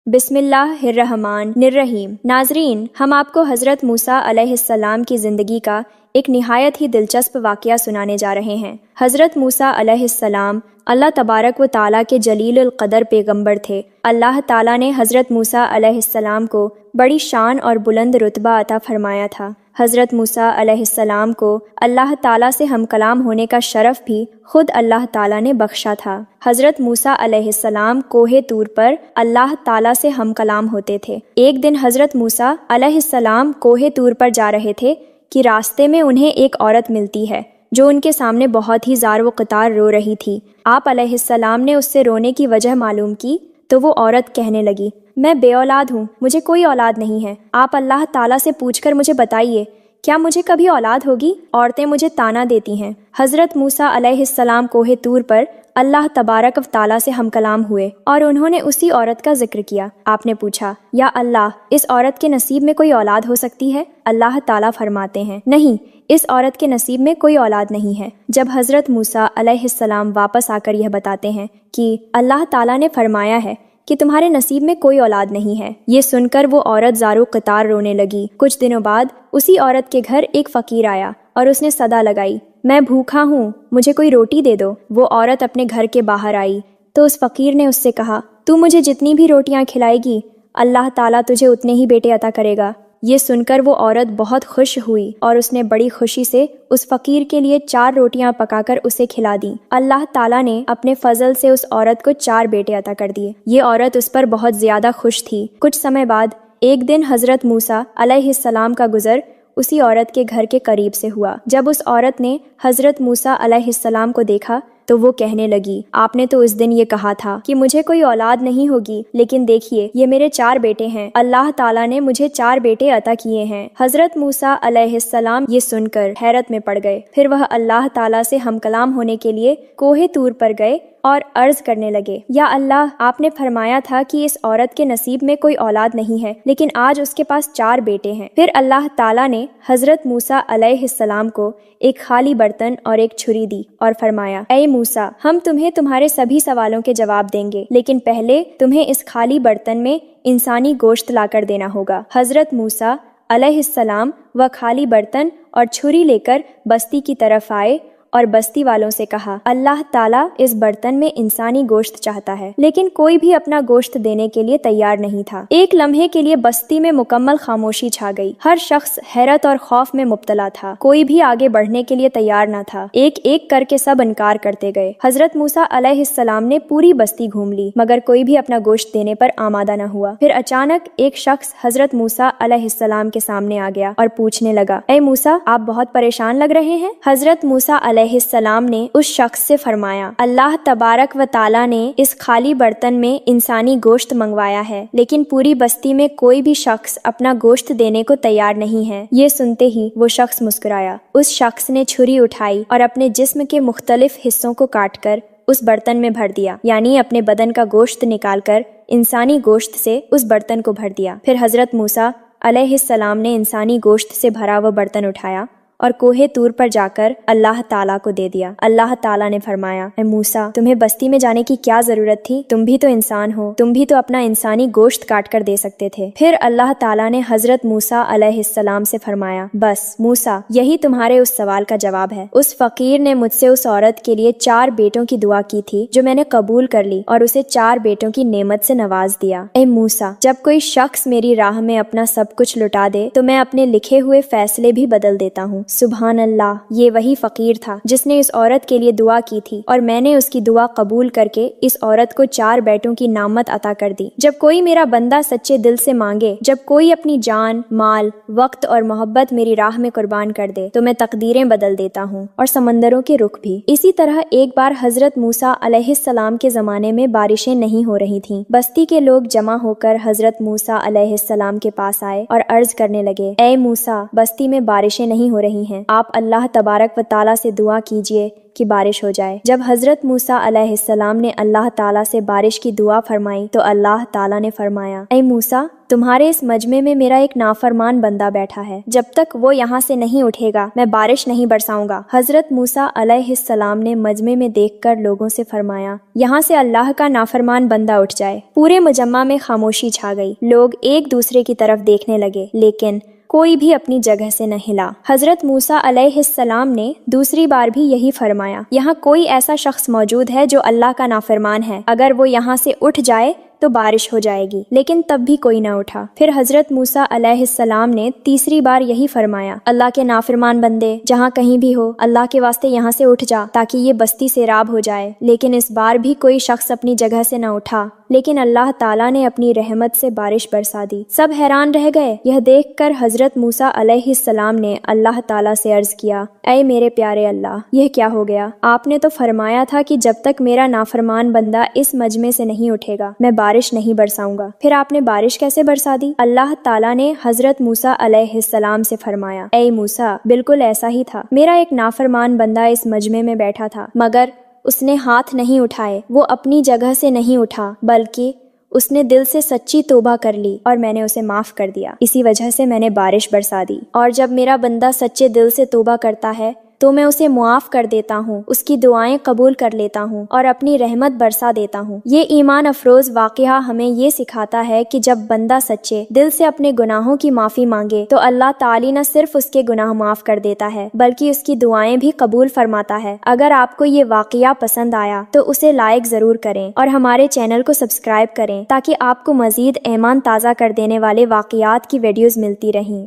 बिस्मिल्लाहिर्रहमानिर्रहीम। नाजरीन, हम आपको हज़रत मूसा अलैहिस्सलाम की ज़िंदगी का एक निहायत ही दिलचस्प वाक़या सुनाने जा रहे हैं। हज़रत मूसा अलैहिस्सलाम अल्लाह तबारक व ताला के जलीलुल क़दर पैगंबर थे। अल्लाह ताला ने हज़रत मूसा अलैहिस्सलाम को बड़ी शान और बुलंद रुतबा अता फरमाया था। हज़रत मूसा अलैहिस्सलाम को अल्लाह ताला से हम कलाम होने का शरफ़ भी खुद अल्लाह ताला ने बख्शा था। हज़रत मूसा अलैहिस्सलाम कोहे तूर पर अल्लाह ताला से हम कलाम होते थे। एक दिन हज़रत मूसा अलैहिस्सलाम कोहे तूर पर जा रहे थे कि रास्ते में उन्हें एक औरत मिलती है जो उनके सामने बहुत ही ज़ार व क़तार रो रही थी। आप अलैहिस्सलाम ने उससे रोने की वजह मालूम की तो वो औरत कहने लगी, मैं बे औलाद हूँ, मुझे कोई औलाद नहीं है। आप अल्लाह ताला से पूछकर मुझे बताइए, क्या मुझे कभी औलाद होगी? औरतें मुझे ताना देती हैं। हज़रत मूसा अलैहिस्सलाम कोहे तूर पर अल्लाह तबारक व ताला से हम कलाम हुए और उन्होंने उसी औरत का जिक्र किया। आपने पूछा, या अल्लाह, इस औरत के नसीब में कोई औलाद हो सकती है? अल्लाह ताला फरमाते हैं, नहीं, इस औरत के नसीब में कोई औलाद नहीं है। जब हज़रत मूसा अलैहिस्सलाम वापस आकर यह बताते हैं कि अल्लाह ताला ने फरमाया है कि तुम्हारे नसीब में कोई औलाद नहीं है, ये सुनकर वो औरत ज़ारो क़तार रोने लगी। कुछ दिनों बाद उसी औरत के घर एक फ़कीर आया और उसने सदा लगाई, मैं भूखा हूँ, मुझे कोई रोटी दे दो। वो औरत अपने घर के बाहर आई तो उस फ़कीर ने उससे कहा, तू मुझे जितनी भी रोटियाँ खिलाएगी अल्लाह ताला तुझे उतने ही बेटे अता करेगा। ये सुनकर वो औरत बहुत खुश हुई और उसने बड़ी खुशी से उस फ़कीर के लिए 4 रोटियां पकाकर उसे खिला दी। अल्लाह ताला ने अपने फजल से उस औरत को 4 बेटे अता कर दिए। ये औरत उस पर बहुत ज़्यादा खुश थी। कुछ समय बाद एक दिन हज़रत मूसा अलैहिस्सलाम का गुज़र उसी औरत के घर के करीब से हुआ। जब उस औरत ने हज़रत मूसा अलैहिस्सलाम को देखा तो वो कहने लगी, आपने तो उस दिन ये कहा था कि मुझे कोई औलाद नहीं होगी, लेकिन देखिए ये मेरे 4 बेटे हैं। अल्लाह ताला ने मुझे 4 बेटे अता किए हैं। हज़रत मूसा अलैहिस्सलाम ये सुनकर हैरत में पड़ गए। फिर वह अल्लाह ताला से हम कलाम होने के लिए कोहे तूर पर गए और अर्ज करने लगे, या अल्लाह, आपने फरमाया था कि इस औरत के नसीब में कोई औलाद नहीं है, लेकिन आज उसके पास 4 बेटे हैं। फिर अल्लाह ताला ने हज़रत मूसा अलैहिस्सलाम को एक खाली बर्तन और एक छुरी दी और फरमाया, ऐ मूसा, हम तुम्हें तुम्हारे सभी सवालों के जवाब देंगे, लेकिन पहले तुम्हें इस खाली बर्तन में इंसानी गोश्त लाकर देना होगा। हज़रत मूसा अलैहिस्सलाम वह खाली बर्तन और छुरी लेकर बस्ती की तरफ आए और बस्ती वालों से कहा, अल्लाह ताला इस बर्तन में इंसानी गोश्त चाहता है, लेकिन कोई भी अपना गोश्त देने के लिए तैयार नहीं था। एक लम्हे के लिए बस्ती में मुकम्मल खामोशी छा गई। हर शख्स हैरत और खौफ में मुब्तला था। कोई भी आगे बढ़ने के लिए तैयार न था। एक एक करके सब इनकार करते गए। हज़रत मूसा अलैहिस्सलाम ने पूरी बस्ती घूम ली, मगर कोई भी अपना गोश्त देने पर आमादा न हुआ। फिर अचानक एक शख्स हज़रत मूसा अलैहिस्सलाम के सामने आ गया और पूछने लगा, ऐ मूसा, आप बहुत परेशान लग रहे हैं। हज़रत मूसा अलैहिस्सलाम ने उस शख्स से फरमाया, अल्लाह तबारक व ताला ने इस खाली बर्तन में इंसानी गोश्त मंगवाया है, लेकिन पूरी बस्ती में कोई भी शख्स अपना गोश्त देने को तैयार नहीं है। ये सुनते ही वो शख्स मुस्कुराया। उस शख्स ने छुरी उठाई और अपने जिस्म के मुख्तलिफ हिस्सों को काटकर उस बर्तन में भर दिया, यानी अपने बदन का गोश्त निकालकर इंसानी गोश्त से उस बर्तन को भर दिया। फिर हज़रत मूसा अलैहिस्सलाम ने इंसानी गोश्त से भरा वो बर्तन उठाया और कोहे तूर पर जाकर अल्लाह ताला को दे दिया। अल्लाह ताला ने फरमाया, ऐ मूसा, तुम्हें बस्ती में जाने की क्या जरूरत थी? तुम भी तो इंसान हो, तुम भी तो अपना इंसानी गोश्त काट कर दे सकते थे। फिर अल्लाह ताला ने हज़रत मूसा अलैहिस्सलाम से फरमाया, बस मूसा, यही तुम्हारे उस सवाल का जवाब है। उस फकीर ने मुझसे उस औरत के लिए 4 बेटों की दुआ की थी, जो मैंने कबूल कर ली और उसे 4 बेटों की नेमत से नवाज दिया। ऐ मूसा, जब कोई शख्स मेरी राह में अपना सब कुछ लुटा दे तो मैं अपने लिखे हुए फैसले भी बदल देता हूँ। सुभान अल्लाह, ये वही फकीर था जिसने इस औरत के लिए दुआ की थी और मैंने उसकी दुआ कबूल करके इस औरत को 4 बेटों की नामत अता कर दी। जब कोई मेरा बंदा सच्चे दिल से मांगे, जब कोई अपनी जान, माल, वक्त और मोहब्बत मेरी राह में कुर्बान कर दे तो मैं तकदीरें बदल देता हूँ और समंदरों के रुख भी। इसी तरह एक बार हज़रत मूसा अलैहिस्सलाम के ज़माने में बारिशें नहीं हो रही थीं। बस्ती के लोग जमा होकर हज़रत मूसा अलैहिस्सलाम के पास आए और अर्ज करने लगे, ऐ मूसा, बस्ती में बारिशें नहीं हो रही نہیں ہیں۔ آپ اللہ تبارک و تعالیٰ سے دعا کیجئے کہ بارش ہو جائے۔ جب حضرت موسیٰ علیہ السلام نے اللہ تعالیٰ سے بارش کی دعا فرمائی تو اللہ تعالیٰ نے فرمایا، اے موسیٰ، تمہارے اس مجمع میں میرا ایک نافرمان بندہ بیٹھا ہے، جب تک وہ یہاں سے نہیں اٹھے گا میں بارش نہیں برساؤں گا۔ حضرت موسیٰ علیہ السلام نے مجمع میں دیکھ کر لوگوں سے فرمایا، یہاں سے اللہ کا نافرمان بندہ اٹھ جائے۔ پورے مجمع میں خاموشی چھا گئی، لوگ ایک دوسرے کی طرف دیکھنے لگے لیکن کوئی بھی اپنی جگہ سے نہ ہلا۔ حضرت موسیٰ علیہ السلام نے دوسری بار بھی یہی فرمایا، یہاں کوئی ایسا شخص موجود ہے جو اللہ کا نافرمان ہے، اگر وہ یہاں سے اٹھ جائے تو بارش ہو جائے گی، لیکن تب بھی کوئی نہ اٹھا۔ پھر حضرت موسیٰ علیہ السلام نے تیسری بار یہی فرمایا، اللہ کے نافرمان بندے جہاں کہیں بھی ہو، اللہ کے واسطے یہاں سے اٹھ جا تاکہ یہ بستی سیراب ہو جائے، لیکن اس بار بھی کوئی شخص اپنی جگہ سے نہ اٹھا، لیکن اللہ تعالیٰ نے اپنی رحمت سے بارش برسا دی۔ سب حیران رہ گئے۔ یہ دیکھ کر حضرت موسیٰ علیہ السلام نے اللہ تعالیٰ سے عرض کیا، اے میرے پیارے اللہ، یہ کیا ہو گیا؟ آپ نے تو فرمایا تھا کہ جب تک میرا نافرمان بندہ اس مجمع سے نہیں اٹھے گا میں بارش نہیں برساؤں گا، پھر آپ نے بارش کیسے برسا دی؟ اللہ تعالیٰ نے حضرت موسیٰ علیہ السلام سے فرمایا، اے موسیٰ، بالکل ایسا ہی تھا، میرا ایک نافرمان بندہ اس مجمع میں بیٹھا تھا، مگر اس نے ہاتھ نہیں اٹھائے، وہ اپنی جگہ سے نہیں اٹھا، بلکہ اس نے دل سے سچی توبہ کر لی اور میں نے اسے معاف کر دیا، اسی وجہ سے میں نے بارش برسا دی۔ اور جب میرا بندہ سچے دل سے توبہ کرتا ہے تو میں اسے معاف کر دیتا ہوں، اس کی دعائیں قبول کر لیتا ہوں اور اپنی رحمت برسا دیتا ہوں۔ یہ ایمان افروز واقعہ ہمیں یہ سکھاتا ہے کہ جب بندہ سچے دل سے اپنے گناہوں کی معافی مانگے تو اللہ تعالی نہ صرف اس کے گناہ معاف کر دیتا ہے بلکہ اس کی دعائیں بھی قبول فرماتا ہے۔ اگر آپ کو یہ واقعہ پسند آیا تو اسے لائک ضرور کریں اور ہمارے چینل کو سبسکرائب کریں تاکہ آپ کو مزید ایمان تازہ کر دینے والے واقعات کی ویڈیوز ملتی رہیں۔